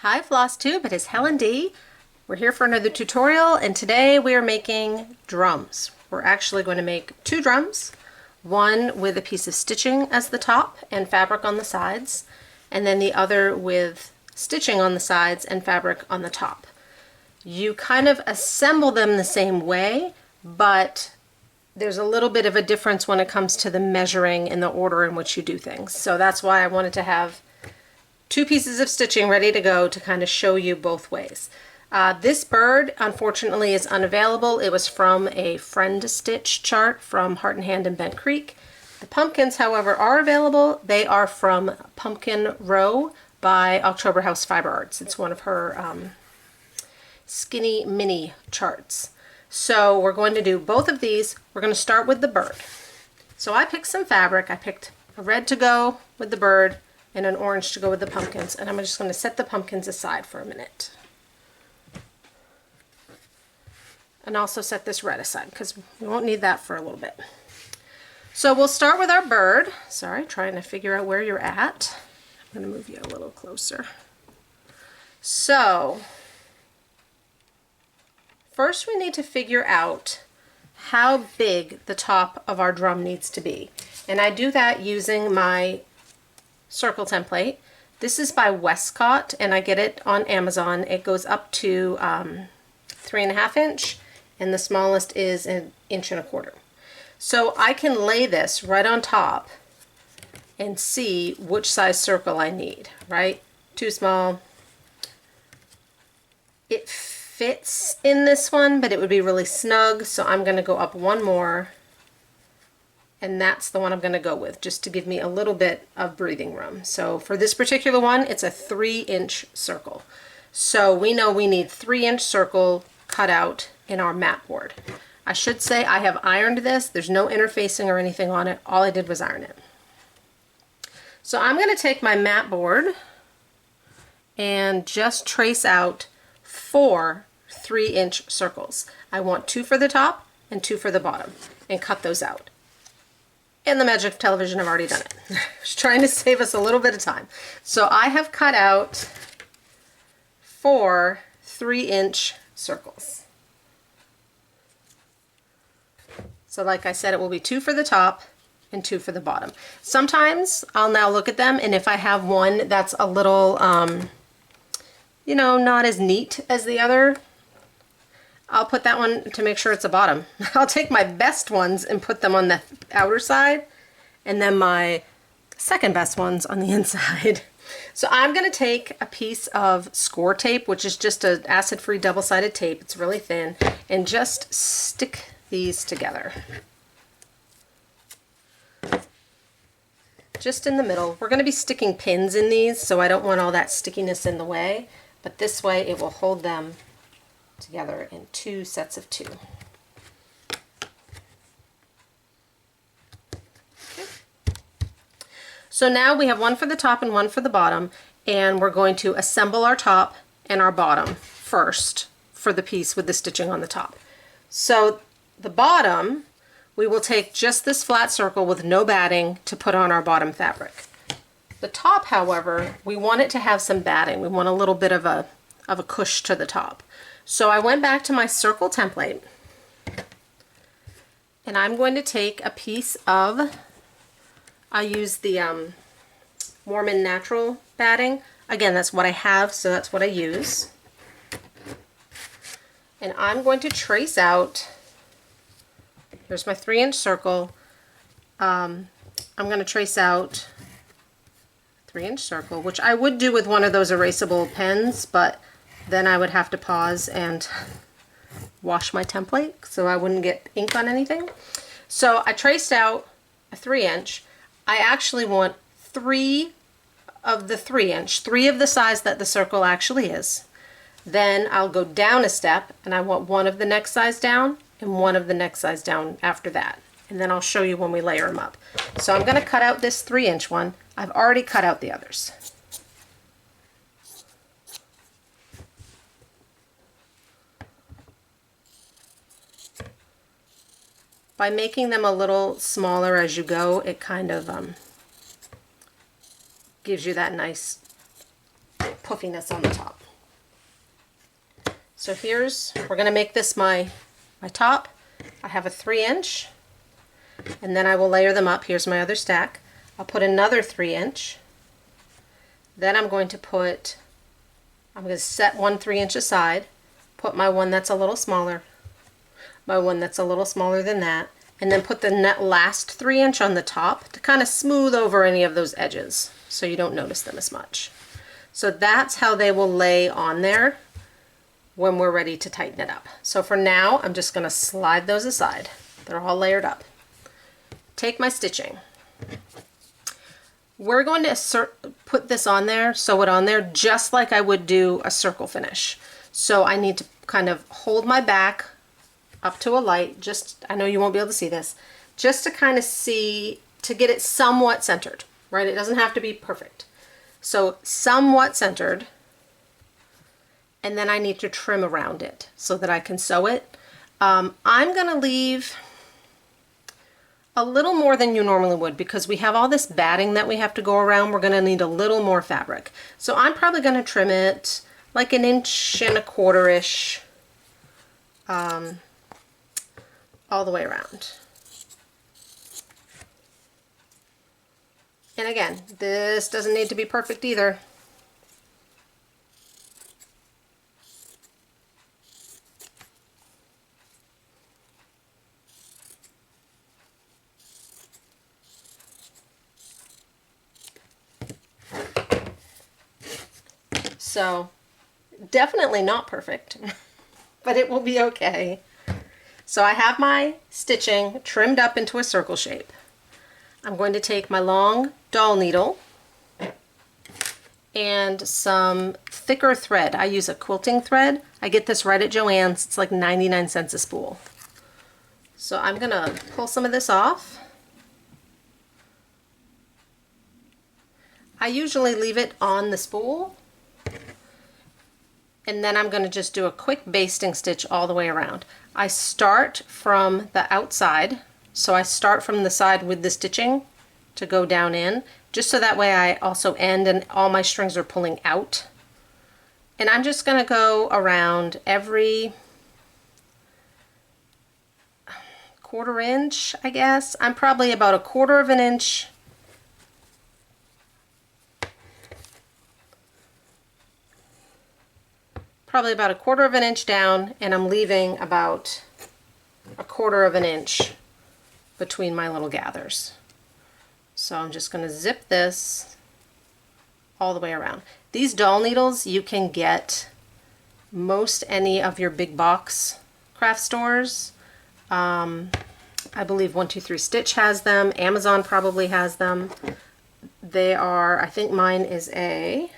Hi Flosstube, it is Helen D. We're here for another tutorial, and today we are making drums. We're actually going to make two drums, one with a piece of stitching as the top and fabric on the sides, and then the other with stitching on the sides and fabric on the top. You kind of assemble them the same way, but there's a little bit of a difference when it comes to the measuring and the order in which you do things. So that's why I wanted to have two pieces of stitching ready to go to kind of show you both ways. This bird unfortunately is unavailable. It was from a Friendstitch chart from Heart and Hand in Bent Creek. The pumpkins, however, are available. They are from Pumpkin Row by October House Fiber Arts. It's one of her skinny mini charts. So we're going to do both of these. We're going to start with the bird. So I picked some fabric. I picked a red to go with the bird and an orange to go with the pumpkins, and I'm just going to set the pumpkins aside for a minute. And also set this red aside because we won't need that for a little bit. So we'll start with our bird. Sorry, trying to figure out where you're at. I'm going to move you a little closer. So first we need to figure out how big the top of our drum needs to be. And I do that using my circle template. This is by Westcott and I get it on Amazon. It goes up to 3.5 inch and the smallest is 1.25 inches. So I can lay this right on top and see which size circle I need, right? Too small. It fits in this one, but it would be really snug, so I'm going to go up one more. And that's the one I'm going to go with, just to give me a little bit of breathing room. So for this particular one, it's a 3-inch circle. So we know we need 3-inch circle cut out in our mat board. I should say I have ironed this. There's no interfacing or anything on it. All I did was iron it. So I'm going to take my mat board and just trace out 4 3-inch circles. I want 2 for the top and 2 for the bottom, and cut those out. And the magic of television, I've already done it. I was trying to save us a little bit of time. So I have cut out 4 3-inch circles. So like I said, it will be 2 for the top and 2 for the bottom. Sometimes I'll now look at them, and if I have one that's a little, you know, not as neat as the other, I'll put that one to make sure it's a bottom. I'll take my best ones and put them on the outer side, and then my second best ones on the inside. So I'm going to take a piece of score tape, which is just an acid-free double-sided tape. It's really thin, and just stick these together. Just in the middle. We're going to be sticking pins in these, so I don't want all that stickiness in the way, but this way it will hold them together in 2 sets of 2. Okay. So now we have one for the top and one for the bottom, and we're going to assemble our top and our bottom first for the piece with the stitching on the top. So the bottom, we will take just this flat circle with no batting to put on our bottom fabric. The top, however, we want it to have some batting. We want a little bit of a cush to the top. So I went back to my circle template, and I'm going to take a piece of, I use the Mormon Natural batting. Again, that's what I have, so that's what I use. And I'm going to trace out, there's my 3-inch circle. I'm going to trace out 3-inch circle, which I would do with one of those erasable pens, but then I would have to pause and wash my template so I wouldn't get ink on anything. So I traced out a 3-inch. I actually want 3 of the 3-inch, 3 of the size that the circle actually is. Then I'll go down a step, and I want 1 of the next size down and 1 of the next size down after that. And then I'll show you when we layer them up. So I'm going to cut out this 3-inch one. I've already cut out the others. By making them a little smaller as you go, it kind of gives you that nice puffiness on the top. So we're going to make this my top. I have a 3-inch, and then I will layer them up. Here's my other stack. I'll put another 3-inch. Then I'm going to set one 3-inch aside, put my one that's a little smaller, my one that's a little smaller than that, and then put the last 3-inch on the top to kind of smooth over any of those edges so you don't notice them as much. So that's how they will lay on there when we're ready to tighten it up. So for now, I'm just going to slide those aside. They're all layered up. Take my stitching. We're going to put this on there, sew it on there, just like I would do a circle finish. So I need to kind of hold my back up to a light, I know you won't be able to see this, just to kind of see, to get it somewhat centered, right? It doesn't have to be perfect. So somewhat centered, and then I need to trim around it so that I can sew it. I'm going to leave a little more than you normally would because we have all this batting that we have to go around. We're going to need a little more fabric. So I'm probably going to trim it like 1 1/4-ish all the way around. And again, this doesn't need to be perfect either. So definitely not perfect, but it will be okay. So I have my stitching trimmed up into a circle shape. I'm going to take my long doll needle and some thicker thread. I use a quilting thread. I get this right at Joann's. It's like 99 cents a spool. So I'm going to pull some of this off. I usually leave it on the spool, and then I'm going to just do a quick basting stitch all the way around. I start from the outside, so I start from the side with the stitching to go down in, just so that way I also end and all my strings are pulling out. And I'm just going to go around every 1/4 inch, I guess. I'm probably about 1/4 inch probably about 1/4 inch down, and I'm leaving about 1/4 inch between my little gathers. So I'm just going to zip this all the way around. These doll needles you can get most any of your big box craft stores. I believe 123Stitch has them. Amazon probably has them. They are, I think mine is a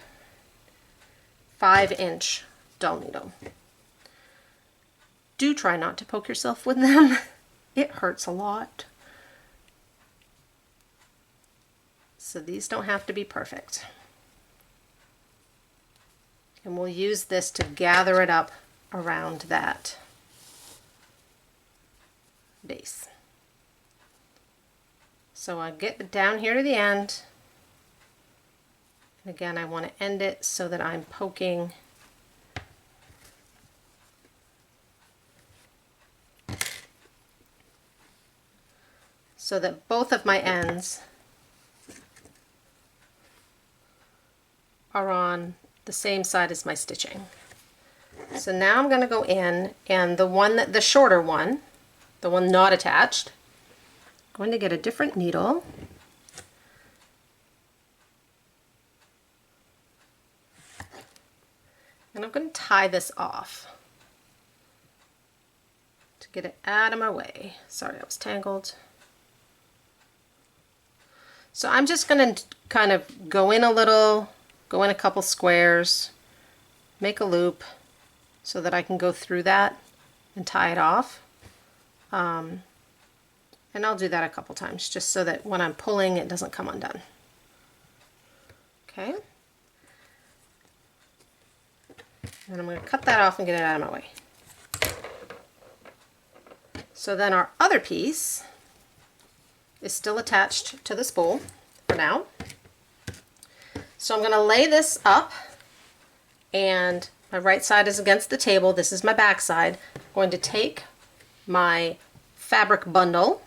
5-inch doll needle. Do try not to poke yourself with them. It hurts a lot. So these don't have to be perfect. And we'll use this to gather it up around that base. So I get down here to the end. And again, I want to end it so that I'm poking so that both of my ends are on the same side as my stitching. So now I'm going to go in, and the shorter one, the one not attached, I'm going to get a different needle. And I'm going to tie this off to get it out of my way. Sorry, I was tangled. So I'm just going to kind of go in a couple squares, make a loop so that I can go through that and tie it off. And I'll do that a couple times just so that when I'm pulling it doesn't come undone. Okay. And I'm going to cut that off and get it out of my way. So then our other piece is still attached to the spool for now. So I'm going to lay this up and my right side is against the table. This is my back side. I'm going to take my fabric bundle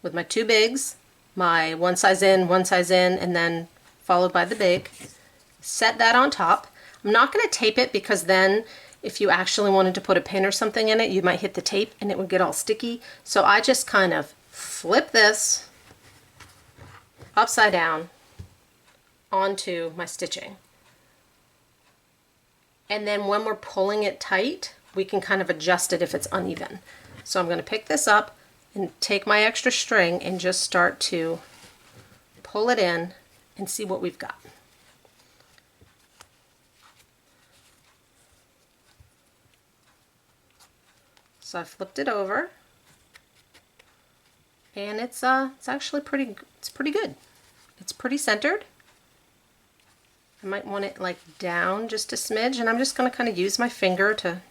with my two bigs, my one size in, and then followed by the big. Set that on top. I'm not going to tape it because then if you actually wanted to put a pin or something in it, you might hit the tape and it would get all sticky. So I just kind of flip this upside down onto my stitching. And then when we're pulling it tight, we can kind of adjust it if it's uneven. So I'm going to pick this up and take my extra string and just start to pull it in and see what we've got. So I flipped it over, and it's actually pretty good. It's pretty centered. I might want it like down just a smidge, and I'm just going to kind of use my finger to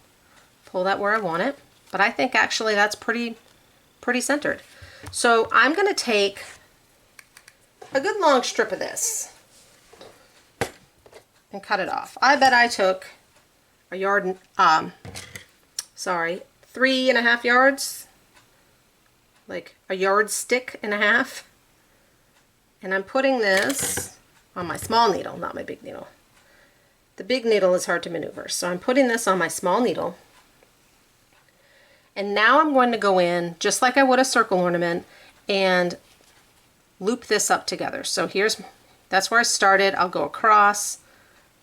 pull that where I want it. But I think actually that's pretty centered. So I'm going to take a good long strip of this and cut it off. I bet I took a yard, 3.5 yards, like a yardstick and a half. And I'm putting this on my small needle, not my big needle. The big needle is hard to maneuver, so I'm putting this on my small needle. And now I'm going to go in, just like I would a circle ornament, and loop this up together. So that's where I started. I'll go across,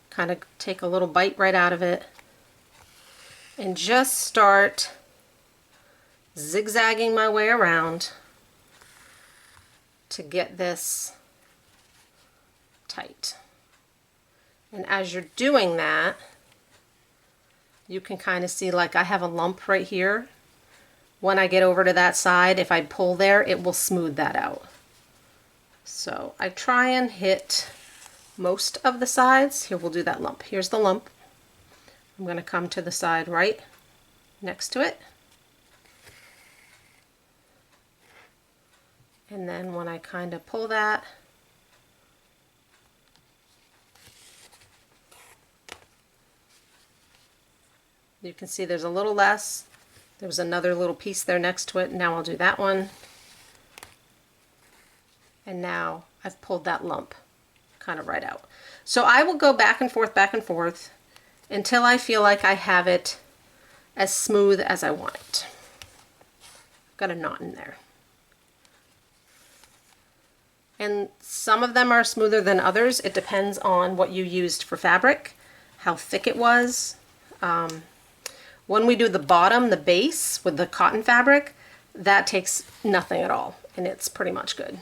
kind of take a little bite right out of it, and just start zigzagging my way around to get this tight. And as you're doing that, you can kind of see, like, I have a lump right here. When I get over to that side, if I pull there, it will smooth that out. So I try and hit most of the sides. Here, we'll do that lump. Here's the lump. I'm going to come to the side right next to it. And then when I kind of pull that, you can see there's a little less. There was another little piece there next to it. Now I'll do that one. And now I've pulled that lump kind of right out. So I will go back and forth until I feel like I have it as smooth as I want it. Got a knot in there. And some of them are smoother than others. It depends on what you used for fabric, how thick it was. When we do the bottom, the base with the cotton fabric, that takes nothing at all, and it's pretty much good.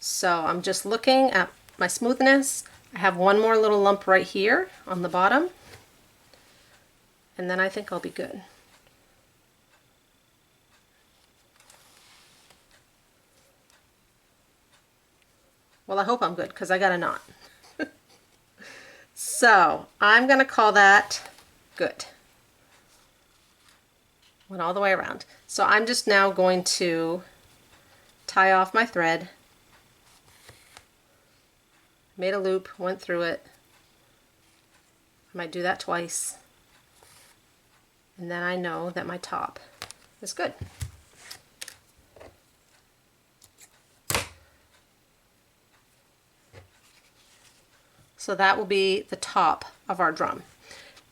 So I'm just looking at my smoothness. I have one more little lump right here on the bottom, and then I think I'll be good. Well, I hope I'm good because I got a knot. So I'm going to call that good. Went all the way around. So I'm just now going to tie off my thread. Made a loop, went through it. I might do that twice. And then I know that my top is good. So that will be the top of our drum.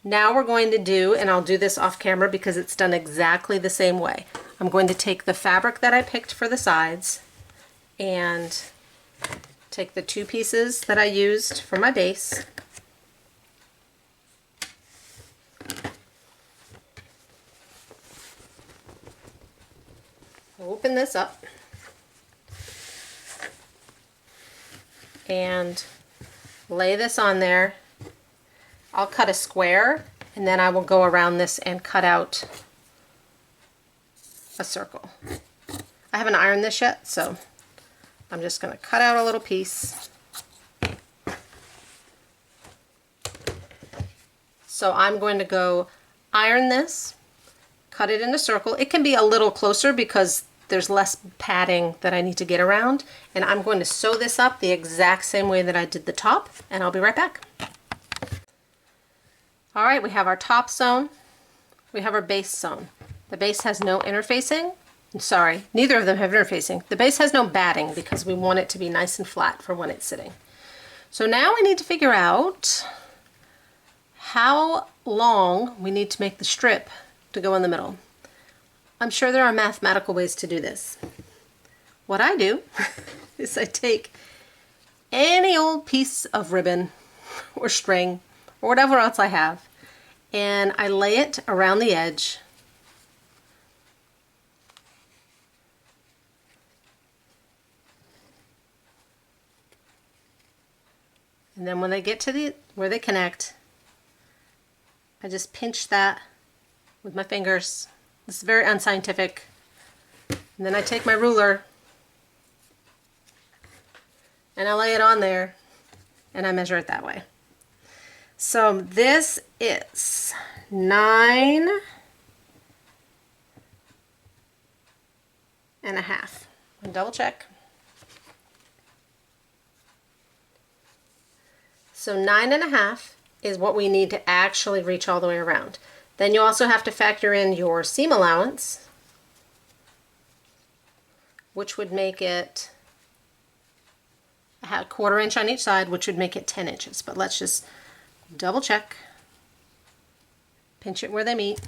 Now we're going to do, and I'll do this off camera because it's done exactly the same way. I'm going to take the fabric that I picked for the sides and take the two pieces that I used for my base. Open this up and lay this on there. I'll cut a square and then I will go around this and cut out a circle. I haven't ironed this yet, so I'm just going to cut out a little piece. So I'm going to go iron this, cut it in a circle. It can be a little closer because there's less padding that I need to get around, and I'm going to sew this up the exact same way that I did the top, and I'll be right back. All right, we have our top sewn. We have our base sewn. The base has no interfacing. Sorry, neither of them have interfacing. The base has no batting because we want it to be nice and flat for when it's sitting. So now we need to figure out how long we need to make the strip to go in the middle. I'm sure there are mathematical ways to do this. What I do is I take any old piece of ribbon or string or whatever else I have, and I lay it around the edge. And then when they get to where they connect, I just pinch that with my fingers. This is very unscientific. And then I take my ruler and I lay it on there and I measure it that way. So this is 9.5. And double check. So 9.5 is what we need to actually reach all the way around. Then you also have to factor in your seam allowance, which would make it a 1/4 inch on each side, which would make it 10 inches. But let's just double check, pinch it where they meet.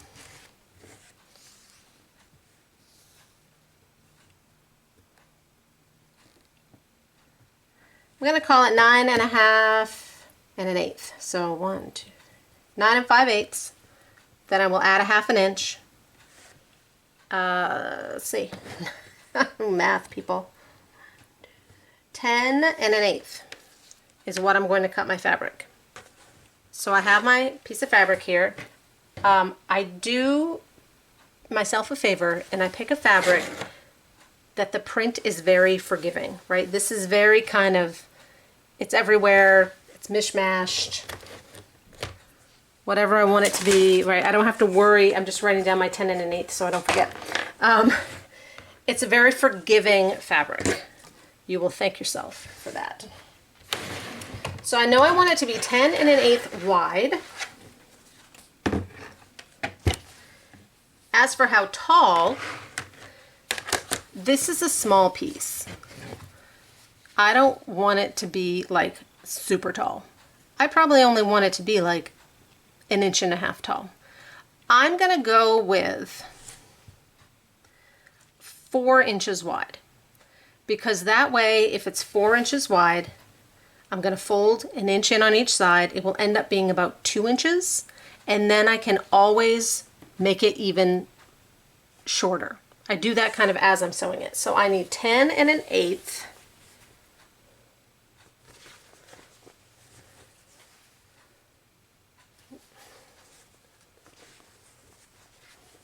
I'm going to call it 9.5 and 1/8. So 1, 2, 9 5/8. Then I will add a 1/2 inch. Let's see. Math, people. 10 and 1/8 is what I'm going to cut my fabric. So I have my piece of fabric here. I do myself a favor and I pick a fabric that the print is very forgiving, right? This is very kind of, it's everywhere, it's mishmashed, whatever I want it to be, right? I don't have to worry. I'm just writing down my 10 and 1/8 so I don't forget. It's a very forgiving fabric. You will thank yourself for that. So I know I want it to be 10 and 1/8 wide. As for how tall, this is a small piece. I don't want it to be like super tall. I probably only want it to be like 1.5 inches tall. I'm gonna go with 4 inches wide, because that way if it's 4 inches wide, I'm gonna fold 1 inch in on each side. It will end up being about 2 inches, and then I can always make it even shorter. I do that kind of as I'm sewing it. So I need 10 and 1/8.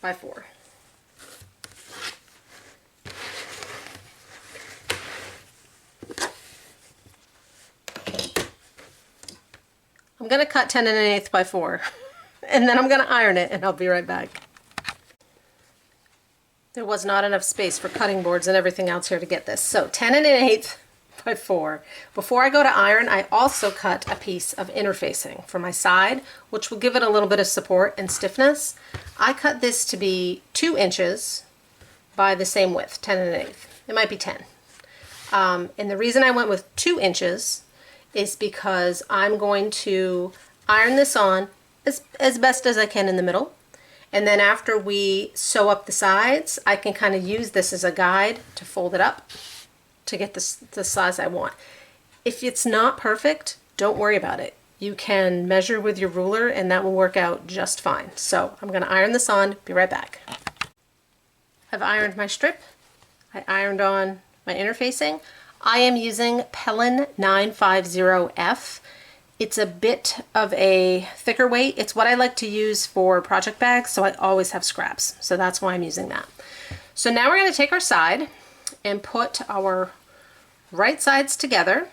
By 4. I'm going to cut 10 and 1/8 by 4 and then I'm going to iron it and I'll be right back. There was not enough space for cutting boards and everything else here to get this. So 10 and 1/8 by 4. Before I go to iron, I also cut a piece of interfacing for my side, which will give it a little bit of support and stiffness. I cut this to be 2 inches by the same width, 10 and 1/8. It might be 10. And the reason I went with 2 inches is because I'm going to iron this on as best as I can in the middle. And then after we sew up the sides, I can kind of use this as a guide to fold it up to get the size I want. If it's not perfect, don't worry about it. You can measure with your ruler and that will work out just fine. So I'm going to iron this on, be right back. I've ironed my strip. I ironed on my interfacing. I am using Pellon 950F. It's a bit of a thicker weight. It's what I like to use for project bags, so I always have scraps. So that's why I'm using that. So now we're going to take our side and put our right sides together.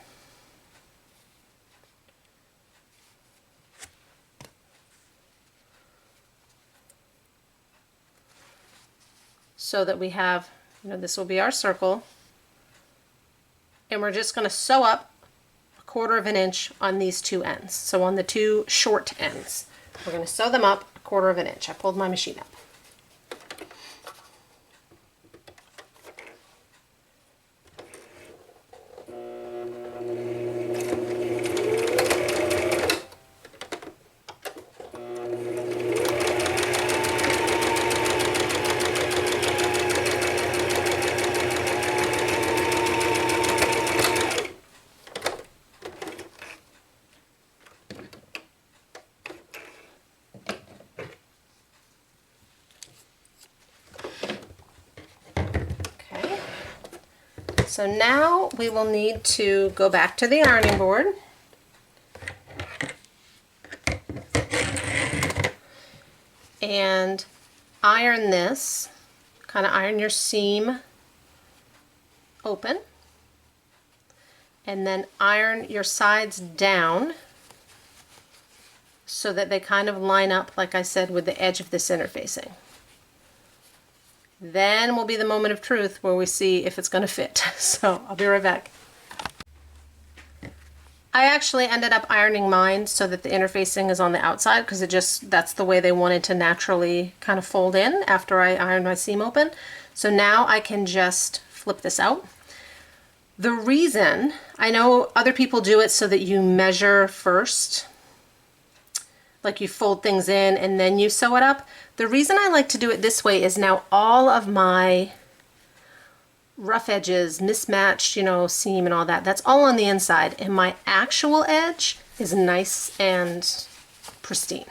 So that we have, this will be our circle. And we're just going to sew up 1/4 inch on these two ends. So on the two short ends. We're going to sew them up 1/4 inch. I pulled my machine up. So now we will need to go back to the ironing board and iron this, kind of iron your seam open, and then iron your sides down so that they kind of line up, like I said, with the edge of this interfacing. Then will be the moment of truth where we see if it's going to fit. So I'll be right back. I actually ended up ironing mine so that the interfacing is on the outside because that's the way they wanted to naturally kind of fold in after I ironed my seam open. So now I can just flip this out. The reason, I know other people do it so that you measure first, like you fold things in and then you sew it up. The reason I like to do it this way is now all of my rough edges, mismatched, you know, seam and all that, that's all on the inside, and my actual edge is nice and pristine.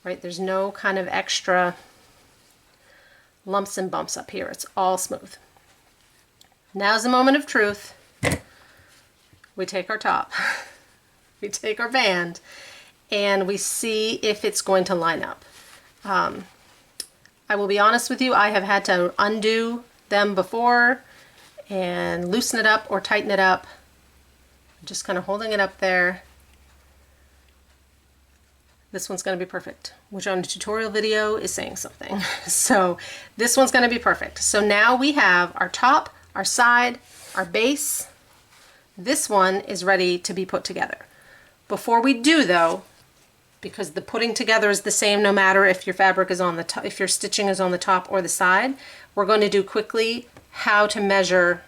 Right? There's no kind of extra lumps and bumps up here. It's all smooth. Now's the moment of truth. We take our top, we take our band, and we see if it's going to line up. I will be honest with you, I have had to undo them before and loosen it up or tighten it up. I'm just kind of holding it up there. This one's going to be perfect, which on a tutorial video is saying something. So this one's going to be perfect. So now we have our top, our side, our base. This one is ready to be put together. Before we do though, because the putting together is the same no matter if your fabric is on the top, if your stitching is on the top or the side, we're going to do quickly how to measure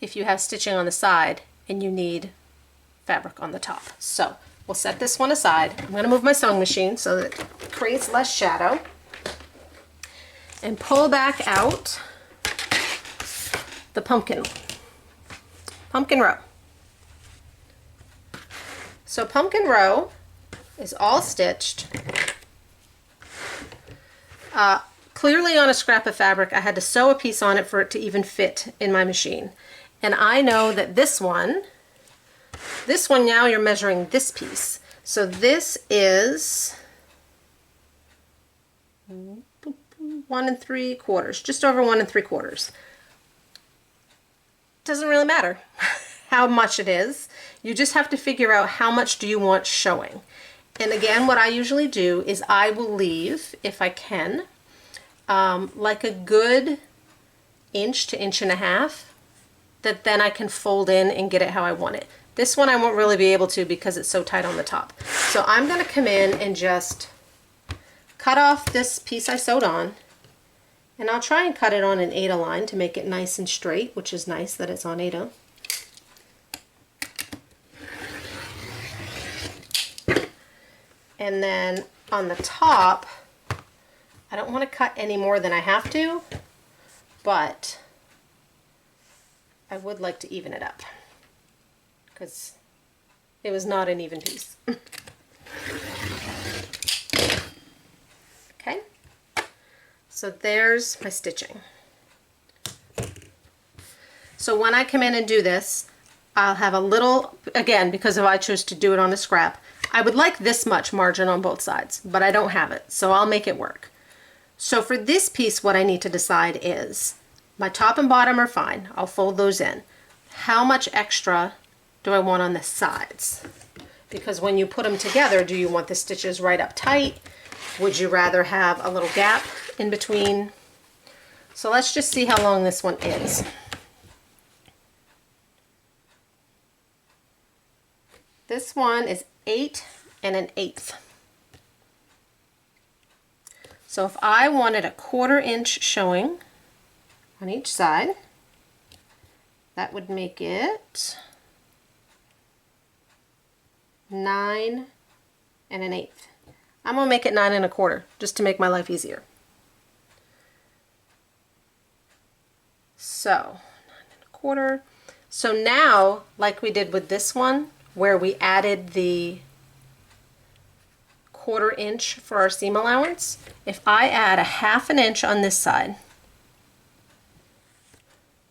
if you have stitching on the side and you need fabric on the top. So we'll set this one aside. I'm going to move my sewing machine so that it creates less shadow, and pull back out the pumpkin row. So pumpkin row is all stitched. Clearly on a scrap of fabric, I had to sew a piece on it for it to even fit in my machine. And I know that this one now you're measuring this piece. So this is 1 3/4, just over 1 3/4. Doesn't really matter how much it is. You just have to figure out how much do you want showing. And again, what I usually do is I will leave, if I can, like a good 1 to 1.5 inches, that then I can fold in and get it how I want it. This one I won't really be able to because it's so tight on the top. So I'm going to come in and just cut off this piece I sewed on, and I'll try and cut it on an 8 line to make it nice and straight, which is nice that it's on 8. And then on the top, I don't want to cut any more than I have to, but I would like to even it up because it was not an even piece. Okay, so there's my stitching. So when I come in and do this, I'll have a little, again, because if I choose to do it on a scrap, I would like this much margin on both sides, but I don't have it, so I'll make it work. So for this piece, what I need to decide is, my top and bottom are fine. I'll fold those in. How much extra do I want on the sides? Because when you put them together, do you want the stitches right up tight? Would you rather have a little gap in between? So let's just see how long this one is. This one is 8 and an eighth. So if I wanted a 1/4 inch showing on each side, that would make it 9 and an eighth. I'm gonna make it 9 1/4 just to make my life easier. So 9 1/4. So now, like we did with this one, where we added the 1/4 inch for our seam allowance, if I add a 1/2 inch on this side,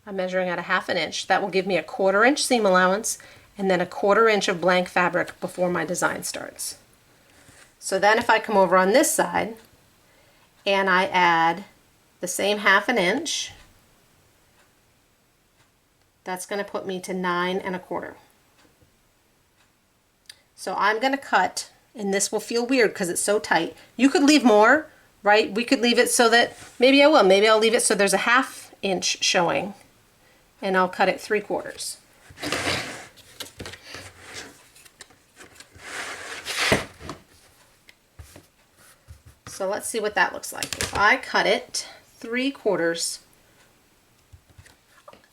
I'm measuring at a 1/2 inch, that will give me a 1/4 inch seam allowance and then a 1/4 inch of blank fabric before my design starts. So then if I come over on this side and I add the same 1/2 inch, that's going to put me to 9 1/4. So I'm going to cut, and this will feel weird because it's so tight. You could leave more, right? We could leave it so that, maybe I will, maybe I'll leave it so there's a 1/2 inch showing, and I'll cut it 3/4. So let's see what that looks like. If I cut it 3/4,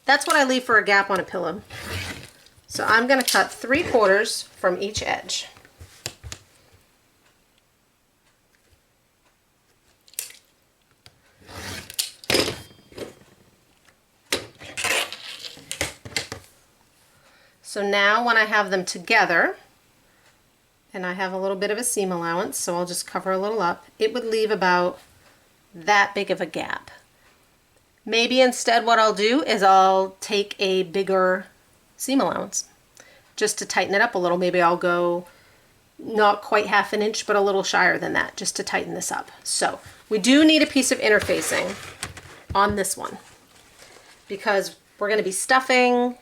that's what I leave for a gap on a pillow. So I'm going to cut 3/4 from each edge. So now when I have them together, and I have a little bit of a seam allowance, so I'll just cover a little up, it would leave about that big of a gap. Maybe instead what I'll do is I'll take a bigger seam allowance just to tighten it up a little. Maybe I'll go not quite 1/2 inch, but a little shyer than that, just to tighten this up. So we do need a piece of interfacing on this one because we're going to be stuffing,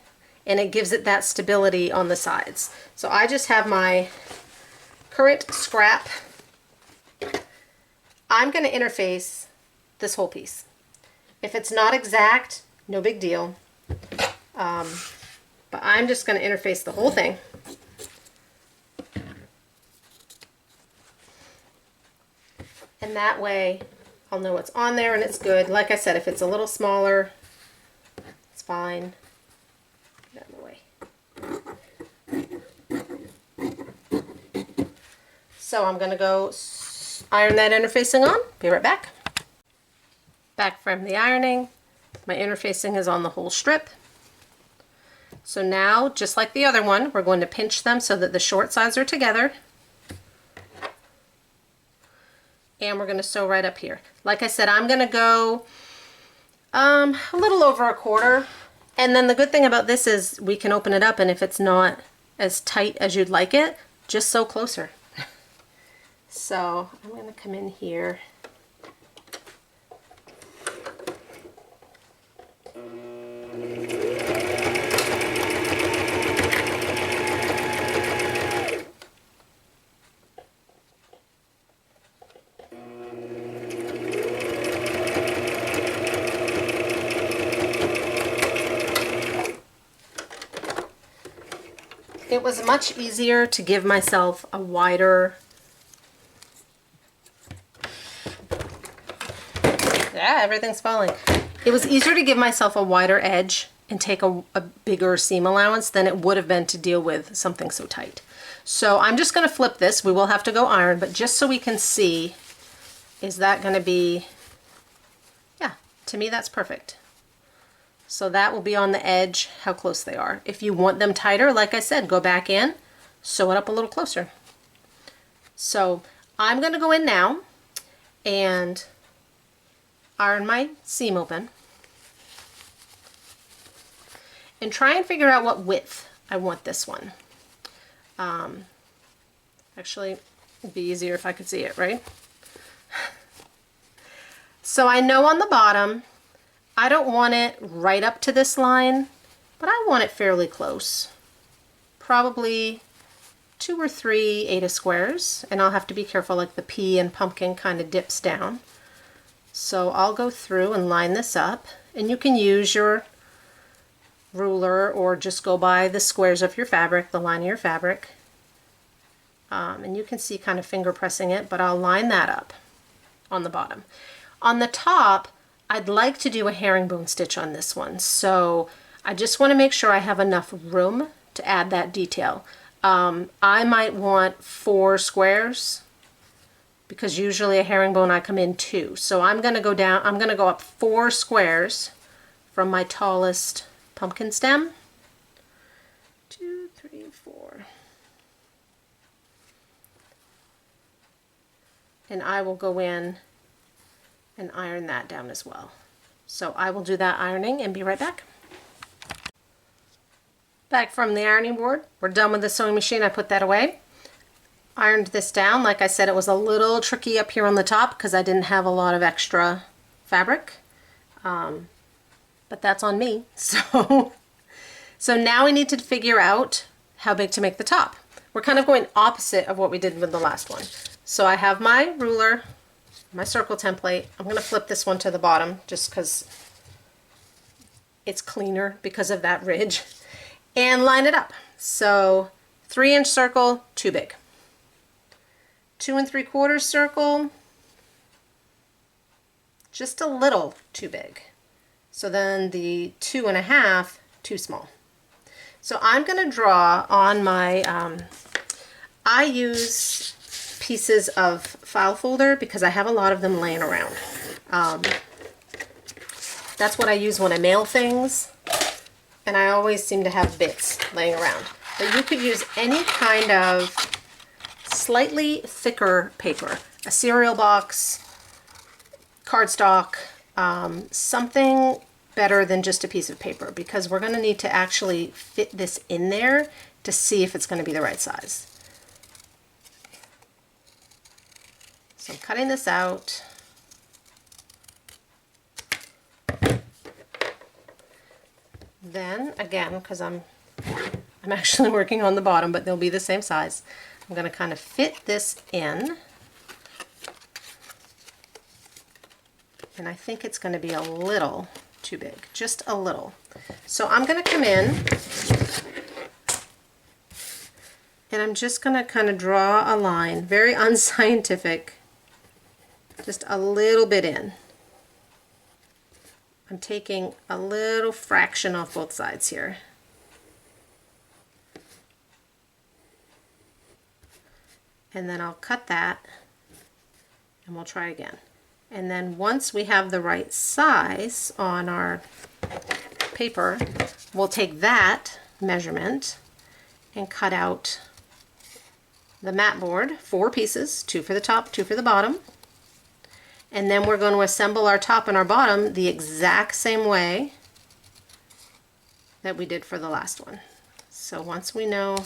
and it gives it that stability on the sides. So I just have my current scrap. I'm going to interface this whole piece. If it's not exact, no big deal. But I'm just going to interface the whole thing. And that way I'll know what's on there and it's good. Like I said, if it's a little smaller, it's fine. Get out of the way. So I'm going to go iron that interfacing on. Be right back. Back from the ironing. My interfacing is on the whole strip. So now, just like the other one, we're going to pinch them so that the short sides are together. And we're going to sew right up here. Like I said, I'm going to go a little over 1/4. And then the good thing about this is we can open it up, and if it's not as tight as you'd like it, just sew closer. So I'm going to come in here. It was much easier to give myself a wider, everything's falling. It was easier to give myself a wider edge and take a bigger seam allowance than it would have been to deal with something so tight. So I'm just going to flip this. We will have to go iron, but just so we can see, is that going to be, yeah, to me that's perfect. So that will be on the edge, how close they are. If you want them tighter, like I said, go back in, sew it up a little closer. So I'm going to go in now and iron my seam open and try and figure out what width I want this one. Actually, it'd be easier if I could see it, right? So I know on the bottom, I don't want it right up to this line, but I want it fairly close. Probably 2 or 3 8 squares, and I'll have to be careful, like the pea and pumpkin kind of dips down. So I'll go through and line this up, and you can use your ruler or just go by the squares of your fabric, the line of your fabric. and you can see kind of finger pressing it, but I'll line that up on the bottom. On the top, I'd like to do a herringbone stitch on this one, so I just want to make sure I have enough room to add that detail. I might want 4 squares because usually a herringbone I come in 2. So I'm going to go down, I'm going to go up 4 squares from my tallest pumpkin stem. 2, 3, 4. And I will go in and iron that down as well. So I will do that ironing and be right back. Back from the ironing board. We're done with the sewing machine. I put that away. Ironed this down. Like I said, it was a little tricky up here on the top because I didn't have a lot of extra fabric. But that's on me. So now we need to figure out how big to make the top. We're kind of going opposite of what we did with the last one. So I have my ruler, my circle template. I'm going to flip this one to the bottom just because it's cleaner because of that ridge, and line it up. So 3-inch circle, too big. 2 3/4 circle, just a little too big. So then the 2 1/2, too small. So I'm going to draw on my, I use pieces of file folder because I have a lot of them laying around. That's what I use when I mail things, and I always seem to have bits laying around. But you could use any kind of slightly thicker paper, a cereal box, cardstock, something better than just a piece of paper, because we're going to need to actually fit this in there to see if it's going to be the right size. So I'm cutting this out. Then again, because I'm actually working on the bottom, but they'll be the same size, I'm going to kind of fit this in. And I think it's going to be a little too big, just a little. So I'm going to come in and I'm just going to kind of draw a line, very unscientific, just a little bit in. I'm taking a little fraction off both sides here. And then I'll cut that and we'll try again. And then once we have the right size on our paper, we'll take that measurement and cut out the mat board, 4 pieces, 2 for the top, 2 for the bottom. And then we're going to assemble our top and our bottom the exact same way that we did for the last one. So once we know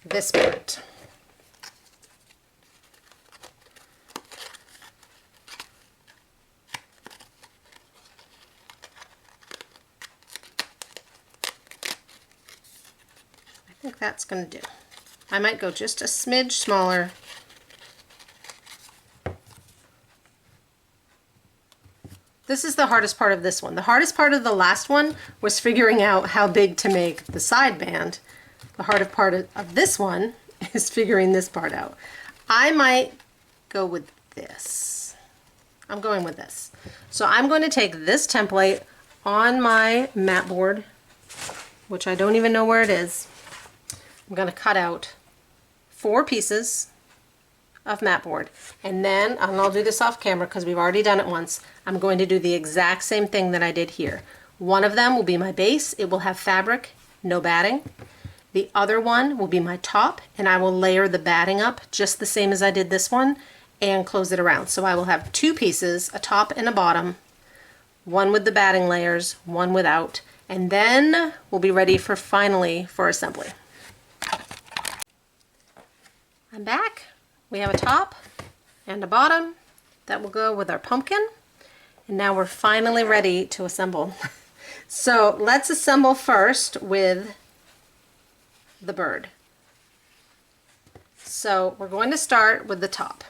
this part, I think that's going to do. I might go just a smidge smaller. This is the hardest part of this one. The hardest part of the last one was figuring out how big to make the side band. The hardest part of this one is figuring this part out. I might go with this. I'm going with this. So I'm going to take this template on my mat board, which I don't even know where it is. I'm going to cut out 4 pieces of mat board, and then, and I'll do this off camera because we've already done it once, I'm going to do the exact same thing that I did here. One of them will be my base. It will have fabric, no batting. The other one will be my top, and I will layer the batting up just the same as I did this one and close it around. So I will have 2 pieces, a top and a bottom, one with the batting layers, one without, and then we'll be ready for finally for assembly. I'm back. We have a top and a bottom that will go with our pumpkin, and now we're finally ready to assemble. So let's assemble first with the bird. So we're going to start with the top.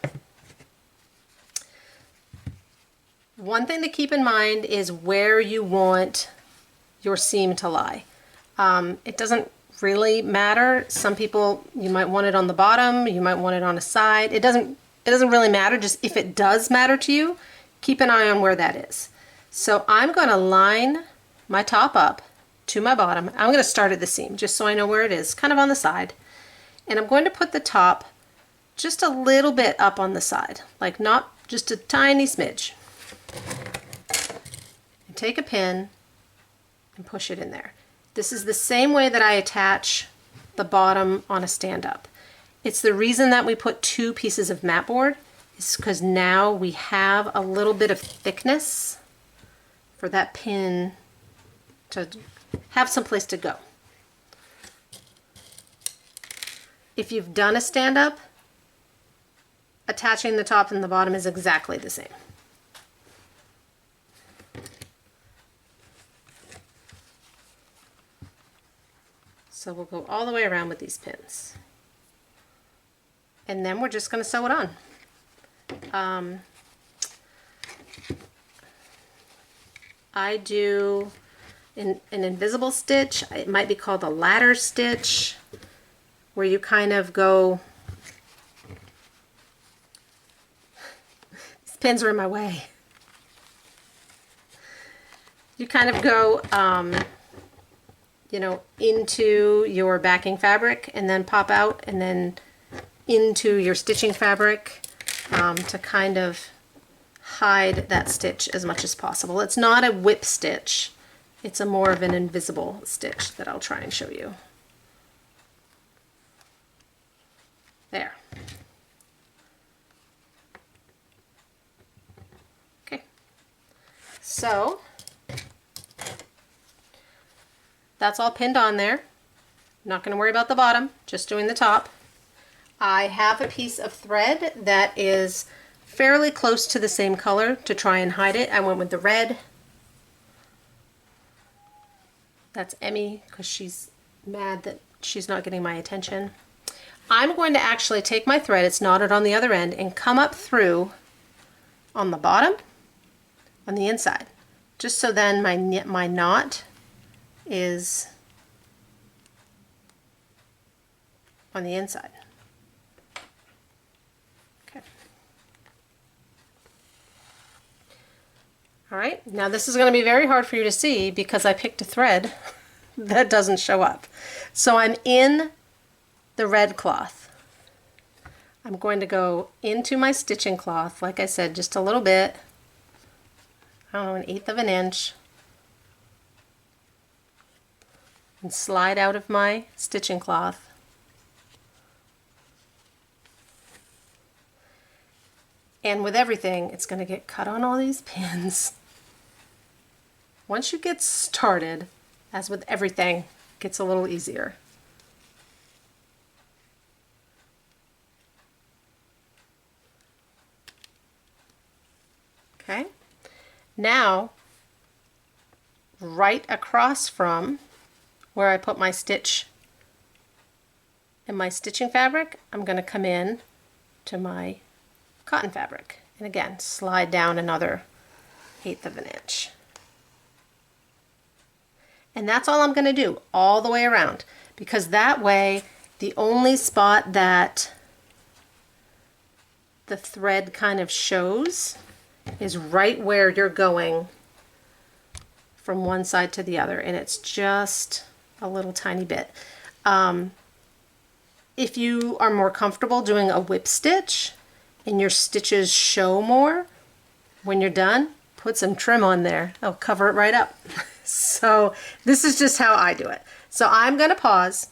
One thing to keep in mind is where you want your seam to lie. It doesn't really matter. Some people, you might want it on the bottom, you might want it on a side. It doesn't really matter. Just if it does matter to you, keep an eye on where that is. So I'm going to line my top up to my bottom. I'm going to start at the seam just so I know where it is, kind of on the side. And I'm going to put the top just a little bit up on the side, like not just a tiny smidge. And take a pin and push it in there. This is the same way that I attach the bottom on a stand-up. It's the reason that we put 2 pieces of mat board is because now we have a little bit of thickness for that pin to have some place to go. If you've done a stand-up, attaching the top and the bottom is exactly the same. So we'll go all the way around with these pins. And then we're just going to sew it on. I do an invisible stitch. It might be called a ladder stitch, where you kind of go, these pins are in my way. You kind of go, you know, into your backing fabric and then pop out and then into your stitching fabric to kind of hide that stitch as much as possible. It's not a whip stitch. It's a more of an invisible stitch that I'll try and show you. There. Okay. So that's all pinned on there. Not going to worry about the bottom, just doing the top. I have a piece of thread that is fairly close to the same color to try and hide it. I went with the red. That's Emmy because she's mad that she's not getting my attention. I'm going to actually take my thread, it's knotted on the other end, and come up through on the bottom, on the inside, just so then my knot is on the inside. Okay. All right, now this is going to be very hard for you to see because I picked a thread that doesn't show up. So I'm in the red cloth. I'm going to go into my stitching cloth, like I said, just a little bit, I don't know, 1/8 of an inch, and slide out of my stitching cloth. And with everything, it's going to get cut on all these pins. Once you get started, as with everything, it gets a little easier. Okay, now right across from where I put my stitch and my stitching fabric, I'm going to come in to my cotton fabric and again slide down another 1/8 of an inch. And that's all I'm going to do all the way around, because that way the only spot that the thread kind of shows is right where you're going from one side to the other, and it's just a little tiny bit. If you are more comfortable doing a whip stitch and your stitches show more, when you're done, put some trim on there. It'll cover it right up. So this is just how I do it. So I'm going to pause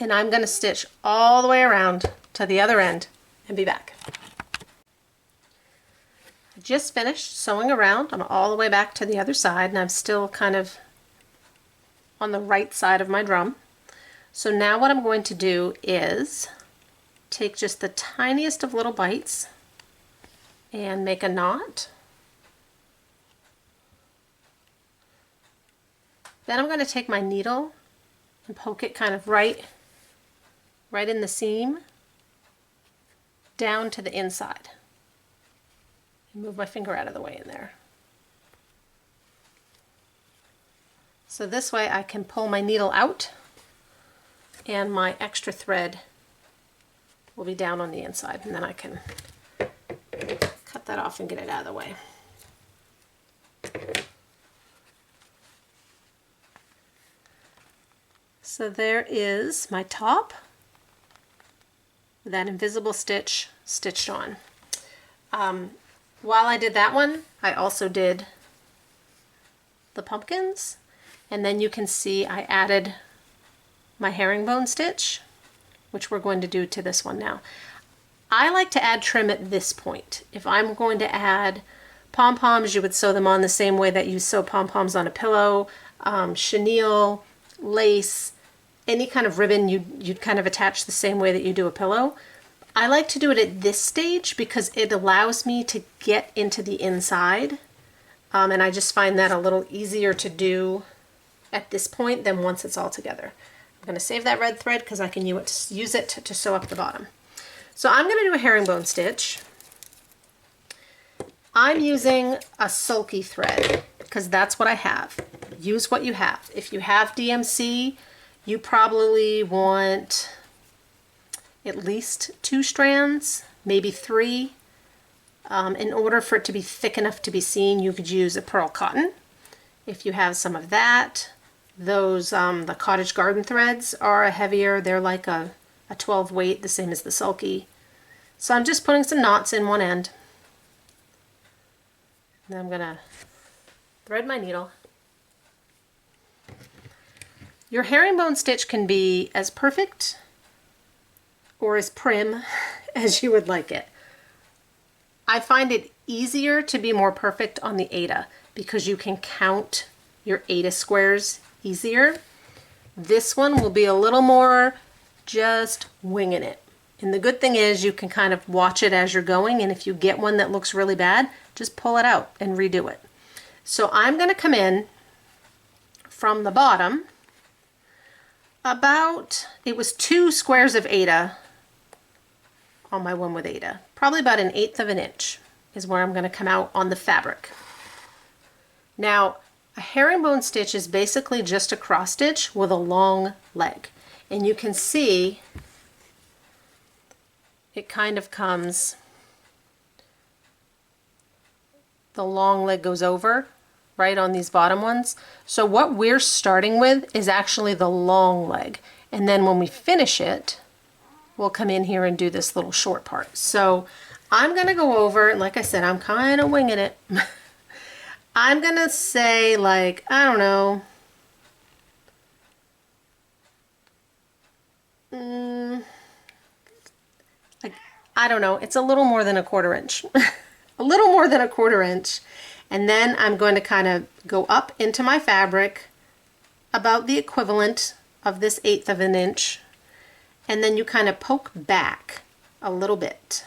and I'm going to stitch all the way around to the other end and be back. I just finished sewing around. I'm all the way back to the other side and I'm still kind of on the right side of my drum. So now what I'm going to do is take just the tiniest of little bites and make a knot. Then I'm going to take my needle and poke it kind of right in the seam down to the inside. And move my finger out of the way in there. So this way I can pull my needle out and my extra thread will be down on the inside, and then I can cut that off and get it out of the way. So there is my top with that invisible stitch stitched on. While I did that one, I also did the pumpkins, and then you can see I added my herringbone stitch, which we're going to do to this one now. I like to add trim at this point. If I'm going to add pom-poms, you would sew them on the same way that you sew pom-poms on a pillow, chenille, lace, any kind of ribbon you'd kind of attach the same way that you do a pillow. I like to do it at this stage because it allows me to get into the inside, and I just find that a little easier to do at this point than once it's all together. I'm going to save that red thread because I can use it to sew up the bottom. So I'm going to do a herringbone stitch. I'm using a sulky thread because that's what I have. Use what you have. If you have DMC, you probably want at least 2 strands, maybe 3. In order for it to be thick enough to be seen, you could use a pearl cotton. If you have some of that, those the cottage garden threads are heavier. They're like a 12 weight, the same as the sulky. So I'm just putting some knots in one end. Then I'm gonna thread my needle. Your herringbone stitch can be as perfect or as prim as you would like it. I find it easier to be more perfect on the Aida because you can count your Aida squares easier. This one will be a little more just winging it. And the good thing is you can kind of watch it as you're going, and if you get one that looks really bad, just pull it out and redo it. So I'm going to come in from the bottom about, it was 2 squares of Aida on my one with Aida. Probably about 1/8 of an inch is where I'm going to come out on the fabric. Now, a herringbone stitch is basically just a cross stitch with a long leg. And you can see it kind of comes, the long leg goes over right on these bottom ones. So what we're starting with is actually the long leg. And then when we finish it, we'll come in here and do this little short part. So I'm going to go over, like I said, I'm kind of winging it. I'm going to say, like, I don't know, I don't know, it's a little more than 1/4 inch. A little more than 1/4 inch. And then I'm going to kind of go up into my fabric about the equivalent of this 1/8 of an inch. And then you kind of poke back a little bit.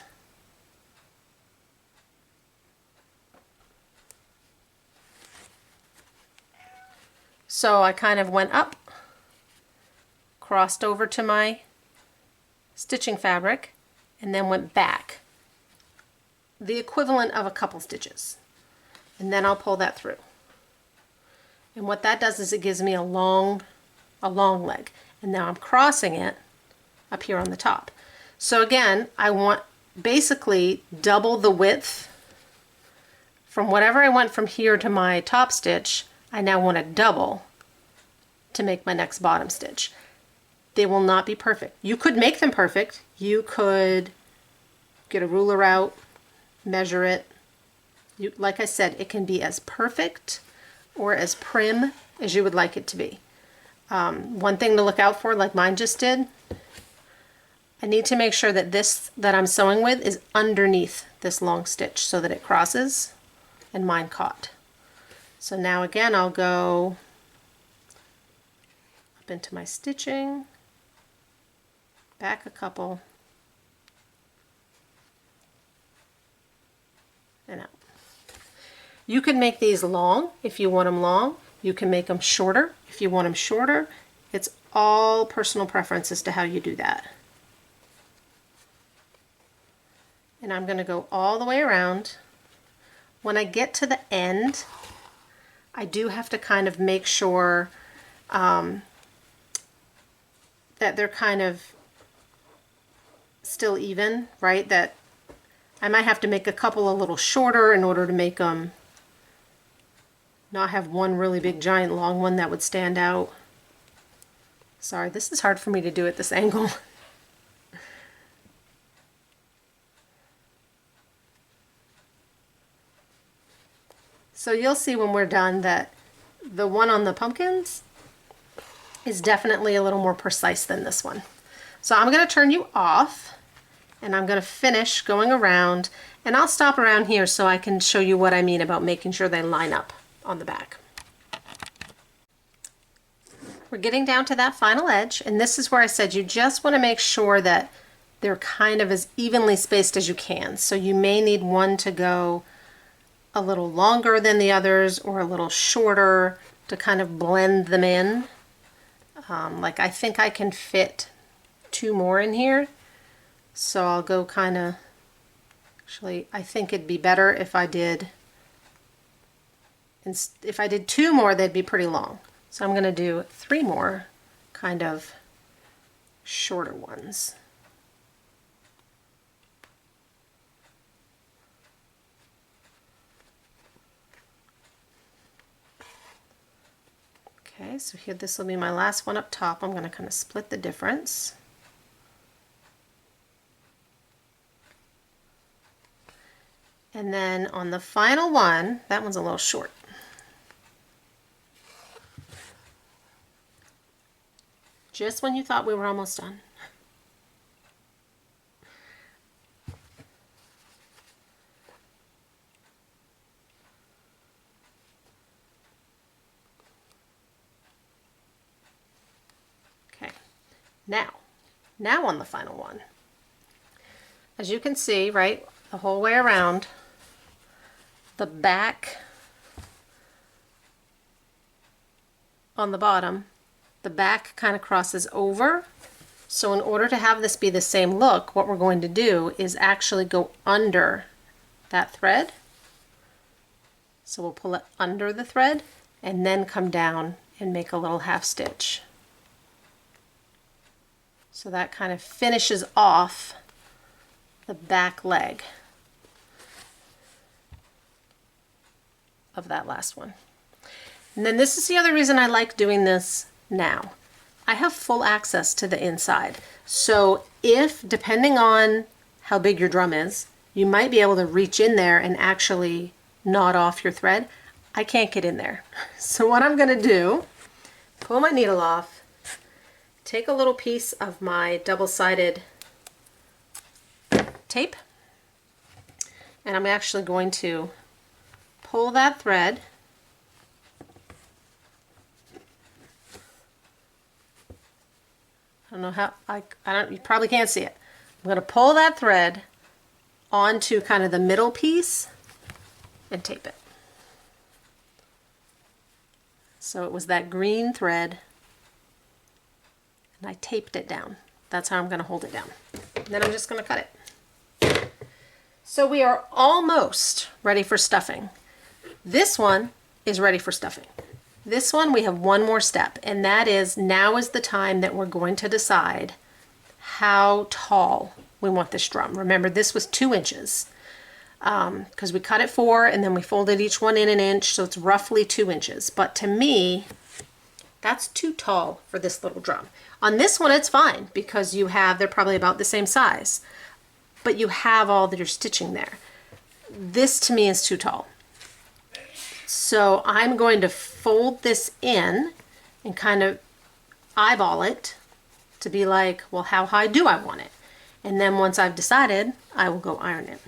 So I kind of went up, crossed over to my stitching fabric, and then went back, the equivalent of a couple stitches. And then I'll pull that through. And what that does is it gives me a long leg. And now I'm crossing it up here on the top. So again, I want basically double the width from whatever I went from here to my top stitch. I now want to double to make my next bottom stitch. They will not be perfect. You could make them perfect. You could get a ruler out, measure it. Like I said, it can be as perfect or as prim as you would like it to be. One thing to look out for, like mine just did, I need to make sure that this that I'm sewing with is underneath this long stitch so that it crosses, and mine caught. So now again, I'll go up into my stitching, back a couple, and out. You can make these long if you want them long. You can make them shorter if you want them shorter. It's all personal preference as to how you do that. And I'm going to go all the way around. When I get to the end, I do have to kind of make sure that that they're kind of still even, right? That I might have to make a couple a little shorter in order to make them not have one really big giant long one that would stand out. Sorry, this is hard for me to do at this angle. So you'll see when we're done that the one on the pumpkins is definitely a little more precise than this one. So I'm going to turn you off and I'm going to finish going around, and I'll stop around here so I can show you what I mean about making sure they line up on the back. We're getting down to that final edge, and this is where I said you just want to make sure that they're kind of as evenly spaced as you can. So you may need one to go a little longer than the others or a little shorter to kind of blend them in. Like I think I can fit 2 more in here, so I'll go kind of, actually I think it'd be better if I did 2 more, they'd be pretty long. So I'm going to do 3 more kind of shorter ones. Okay, so here this will be my last one up top. I'm going to kind of split the difference. And then on the final one, that one's a little short. Just when you thought we were almost done. Okay, now on the final one. As you can see, right, the whole way around, the back on the bottom, the back kind of crosses over. So in order to have this be the same look, what we're going to do is actually go under that thread. So we'll pull it under the thread and then come down and make a little half stitch. So that kind of finishes off the back leg of that last one. And then this is the other reason I like doing this now. I have full access to the inside. So if, depending on how big your drum is, you might be able to reach in there and actually knot off your thread. I can't get in there. So what I'm going to do, pull my needle off, take a little piece of my double-sided tape, and I'm actually going to pull that thread I don't know how, you probably can't see it. I'm going to pull that thread onto kind of the middle piece and tape it. So it was that green thread and I taped it down. That's how I'm going to hold it down. And then I'm just going to cut it. So we are almost ready for stuffing. This one is ready for stuffing. This one we have one more step, and that is now is the time that we're going to decide how tall we want this drum. Remember, this was 2 inches because we cut it 4 and then we folded each one in an inch, so it's roughly 2 inches. But to me, that's too tall for this little drum. On this one, it's fine because they're probably about the same size, but you have all your stitching there. This to me is too tall. So I'm going to fold this in and kind of eyeball it to be like, well, how high do I want it? And then once I've decided, I will go iron it.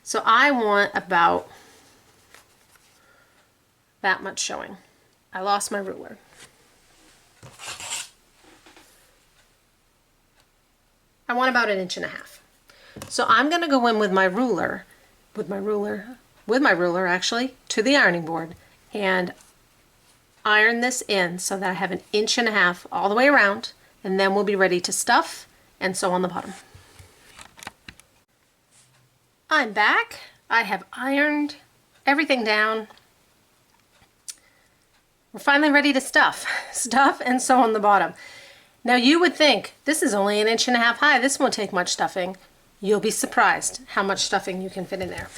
So I want about that much showing. I lost my ruler. I want about 1.5 inches. So I'm going to go in with my ruler actually, to the ironing board and iron this in so that I have 1.5 inches all the way around, and then we'll be ready to stuff and sew on the bottom. I'm back. I have ironed everything down. We're finally ready to stuff and sew on the bottom. Now you would think, this is only 1.5 inches high, this won't take much stuffing. You'll be surprised how much stuffing you can fit in there.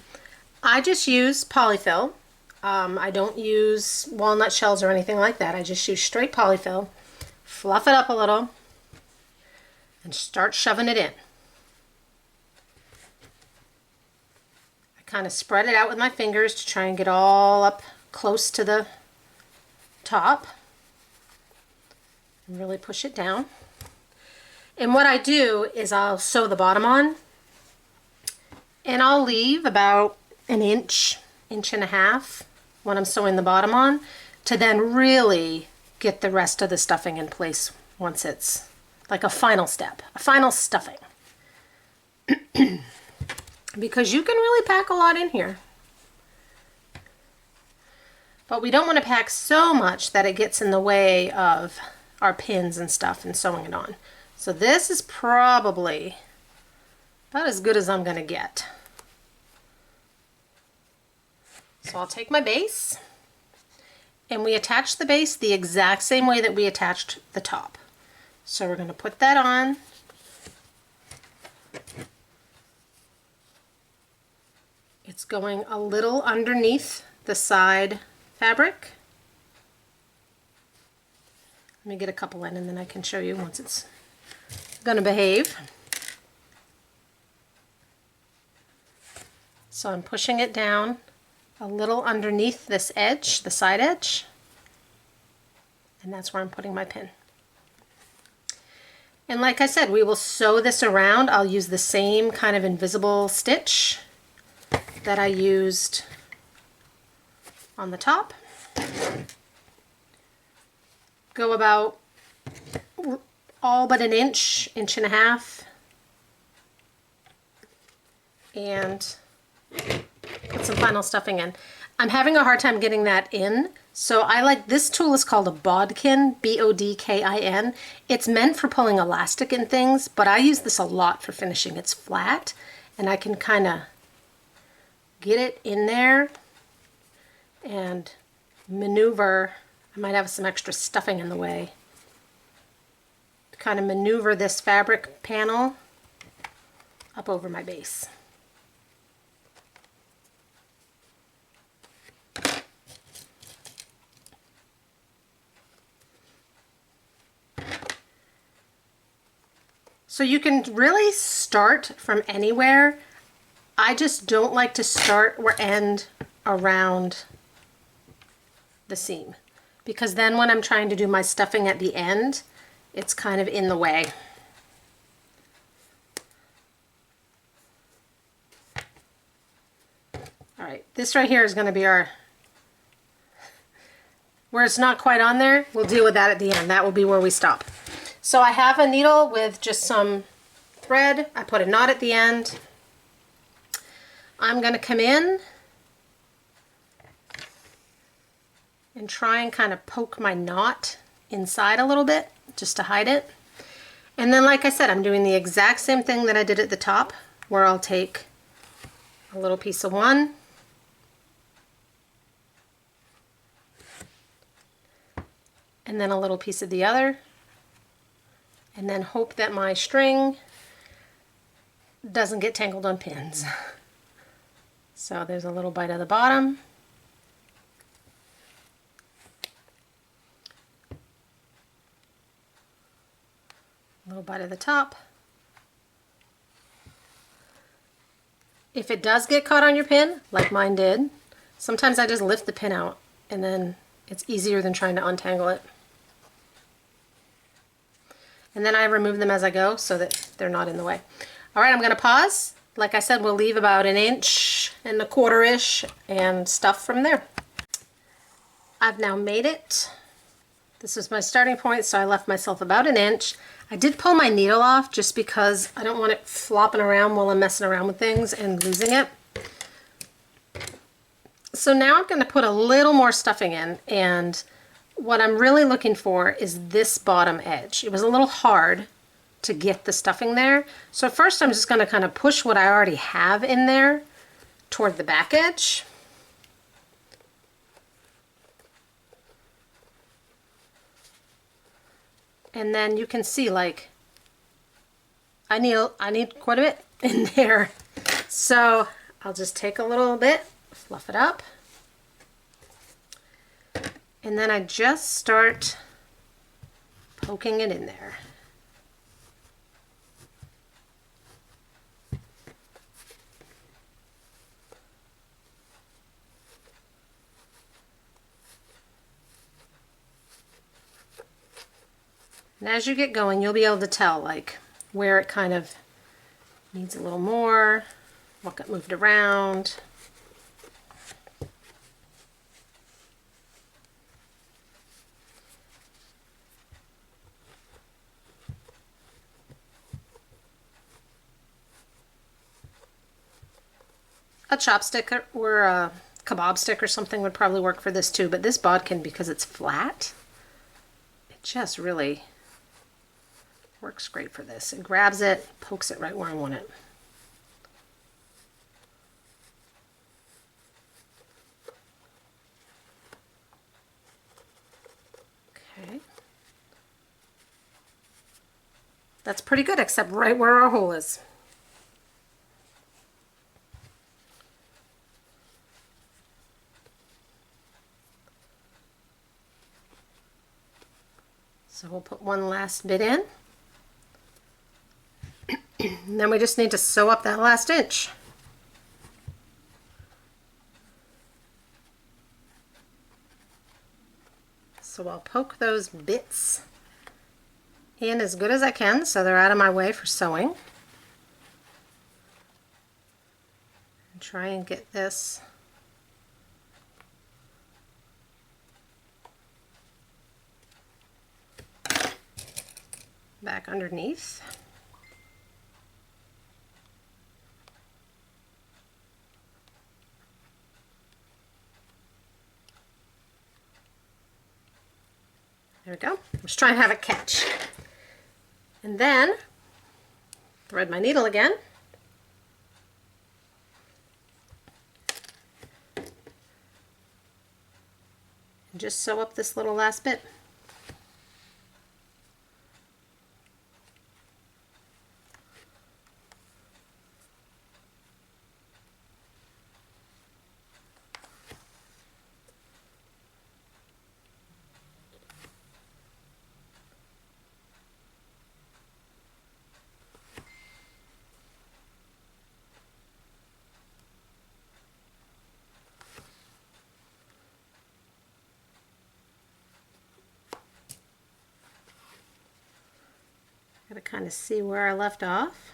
I just use Polyfill. I don't use walnut shells or anything like that. I just use straight Polyfill. Fluff it up a little and start shoving it in. I kind of spread it out with my fingers to try and get all up close to the top. And really push it down. And what I do is I'll sew the bottom on, and I'll leave about 1 inch, 1.5 inches when I'm sewing the bottom on, to then really get the rest of the stuffing in place once it's like a final step, a final stuffing. Because you can really pack a lot in here. But we don't want to pack so much that it gets in the way of our pins and stuff and sewing it on. So this is probably about as good as I'm going to get. So I'll take my base, and we attach the base the exact same way that we attached the top. So we're going to put that on. It's going a little underneath the side fabric. Let me get a couple in and then I can show you once it's going to behave. So I'm pushing it down a little underneath this edge, the side edge, and that's where I'm putting my pin. And like I said, we will sew this around. I'll use the same kind of invisible stitch that I used on the top. Go about all but 1 inch, 1.5 inches, and put some final stuffing in. I'm having a hard time getting that in, so I like, this tool is called a bodkin, B-O-D-K-I-N. It's meant for pulling elastic in things, but I use this a lot for finishing. It's flat, and I can kind of get it in there and maneuver. I might have some extra stuffing in the way. Kind of maneuver this fabric panel up over my base. So you can really start from anywhere. I just don't like to start or end around the seam, because then when I'm trying to do my stuffing at the end, it's kind of in the way. All right, this right here is going to be our, where it's not quite on there, we'll deal with that at the end. That will be where we stop. So I have a needle with just some thread. I put a knot at the end. I'm going to come in and try and kind of poke my knot inside a little bit just to hide it. And then, like I said, I'm doing the exact same thing that I did at the top, where I'll take a little piece of one, and then a little piece of the other, and then hope that my string doesn't get tangled on pins. So there's a little bite at the bottom. A little bite at the top. If it does get caught on your pin, like mine did, sometimes I just lift the pin out and then it's easier than trying to untangle it. And then I remove them as I go so that they're not in the way. All right, I'm going to pause. Like I said, we'll leave about 1.25 inches and stuff from there. I've now made it. This is my starting point, so I left myself about 1 inch. I did pull my needle off just because I don't want it flopping around while I'm messing around with things and losing it. So now I'm going to put a little more stuffing in, and what I'm really looking for is this bottom edge. It was a little hard to get the stuffing there. So first I'm just going to kind of push what I already have in there toward the back edge. And then you can see, like, I need quite a bit in there. So I'll just take a little bit, fluff it up, and then I just start poking it in there. And as you get going, you'll be able to tell, like, where it kind of needs a little more, what got moved around. A chopstick or a kebab stick or something would probably work for this too, but this bodkin, because it's flat, it just really works great for this. It grabs it, pokes it right where I want it. Okay. That's pretty good, except right where our hole is. So we'll put one last bit in. And then we just need to sew up that last inch. So I'll poke those bits in as good as I can so they're out of my way for sewing. And try and get this back underneath. There we go. I'm just trying to have it catch. And then thread my needle again. And just sew up this little last bit. Gotta kind of see where I left off.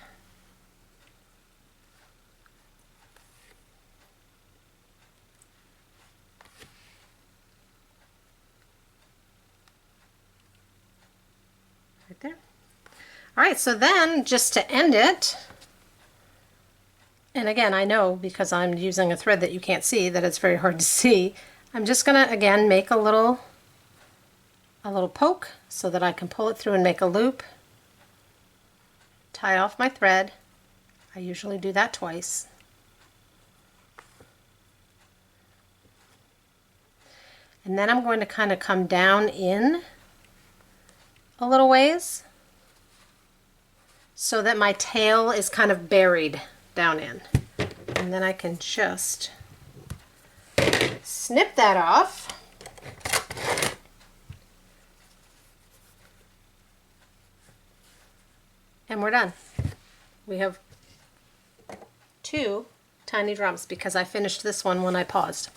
Right there. All right, so then just to end it, and again, I know because I'm using a thread that you can't see that it's very hard to see, I'm just gonna again make a little poke so that I can pull it through and make a loop. Tie off my thread. I usually do that twice. And then I'm going to kind of come down in a little ways so that my tail is kind of buried down in. And then I can just snip that off. And we're done. We have two tiny drums because I finished this one when I paused.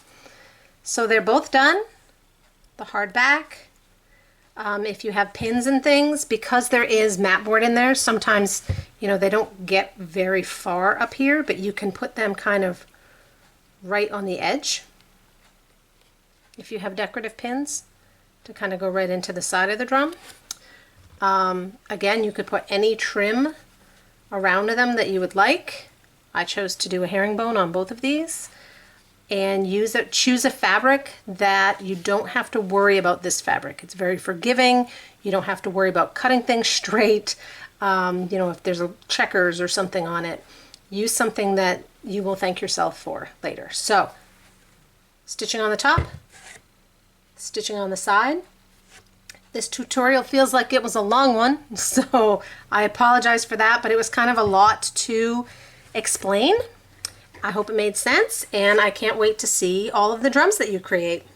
So they're both done. The hard back. If you have pins and things, because there is mat board in there, sometimes, you know, they don't get very far up here, but you can put them kind of right on the edge. If you have decorative pins to kind of go right into the side of the drum. Again, you could put any trim around them that you would like. I chose to do a herringbone on both of these. And choose a fabric that you don't have to worry about this fabric. It's very forgiving. You don't have to worry about cutting things straight. You know, if there's a checkers or something on it, use something that you will thank yourself for later. So, stitching on the top, stitching on the side, This tutorial feels like it was a long one, so I apologize for that, but it was kind of a lot to explain. I hope it made sense, and I can't wait to see all of the drums that you create.